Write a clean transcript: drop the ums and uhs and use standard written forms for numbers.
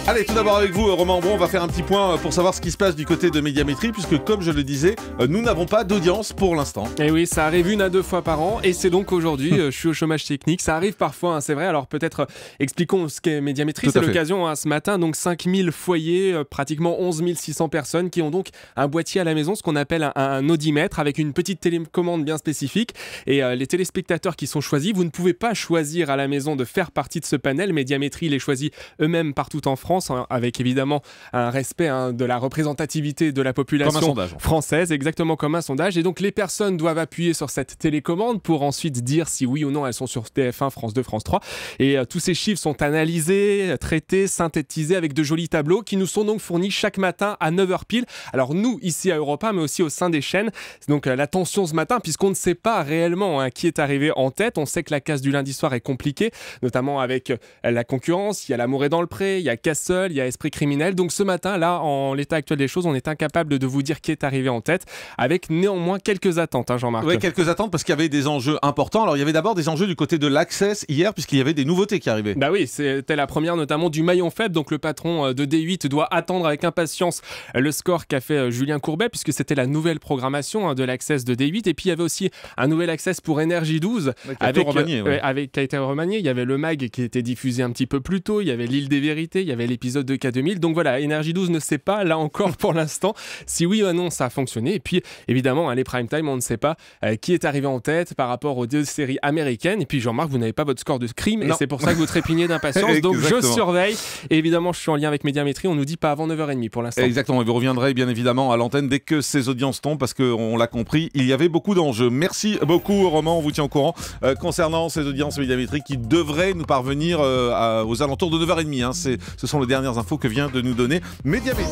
Allez, tout d'abord avec vous, Romain Ambron, on va faire un petit point pour savoir ce qui se passe du côté de Médiamétrie, puisque comme je le disais, nous n'avons pas d'audience pour l'instant. Et oui, ça arrive 1 à 2 fois par an, et c'est donc aujourd'hui, je suis au chômage technique, ça arrive parfois, hein, c'est vrai, alors peut-être expliquons ce qu'est Médiamétrie, c'est l'occasion ce matin, donc 5000 foyers, pratiquement 11 600 personnes qui ont donc un boîtier à la maison, ce qu'on appelle un audimètre, avec une petite télécommande bien spécifique, et les téléspectateurs qui sont choisis, vous ne pouvez pas choisir à la maison de faire partie de ce panel, Médiamétrie les choisit eux-mêmes partout en France, avec évidemment un respect de la représentativité de la population française, exactement comme un sondage. Et donc les personnes doivent appuyer sur cette télécommande pour ensuite dire si oui ou non elles sont sur TF1, France 2, France 3. Et tous ces chiffres sont analysés, traités, synthétisés avec de jolis tableaux qui nous sont donc fournis chaque matin à 9h pile. Alors nous, ici à Europe 1, mais aussi au sein des chaînes. C'est donc la tension ce matin, puisqu'on ne sait pas réellement qui est arrivé en tête. On sait que la case du lundi soir est compliquée, notamment avec la concurrence. Il y a L'amour est dans le pré, il y a Castle, il y a Esprit criminel. Donc ce matin, là, en l'état actuel des choses, on est incapable de vous dire qui est arrivé en tête, avec néanmoins quelques attentes, Jean-Marc. Oui, quelques attentes, parce qu'il y avait des enjeux importants. Alors il y avait d'abord des enjeux du côté de l'Access hier, puisqu'il y avait des nouveautés qui arrivaient. Bah oui, c'était la première notamment du maillon faible. Donc le patron de D8 doit attendre avec impatience le score qu'a fait Julien Courbet, puisque c'était la nouvelle programmation de l'Access de D8. Et puis il y avait aussi un nouvel Access pour Énergie 12, qui a été remanié. Il y avait le MAG qui était diffusé un petit peu plus tôt, il y avait l'île des vérités, il y avait l'épisode de K2000. Donc voilà, Énergie 12 ne sait pas, là encore pour l'instant, si oui ou non ça a fonctionné. Et puis évidemment, les prime time, on ne sait pas qui est arrivé en tête par rapport aux deux séries américaines. Et puis Jean-Marc, vous n'avez pas votre score de crime, et c'est pour ça que vous trépignez d'impatience. Donc je surveille. Et évidemment, je suis en lien avec Médiamétrie. On nous dit pas avant 9h30 pour l'instant. Exactement, et vous reviendrez bien évidemment à l'antenne dès que ces audiences tombent, parce qu'on l'a compris, il y avait beaucoup d'enjeux. Merci beaucoup Romain, on vous tient au courant concernant ces audiences Médiamétrie qui devraient nous parvenir aux alentours de 9h30. Ce sont les dernières infos que vient de nous donner Médiamétrie.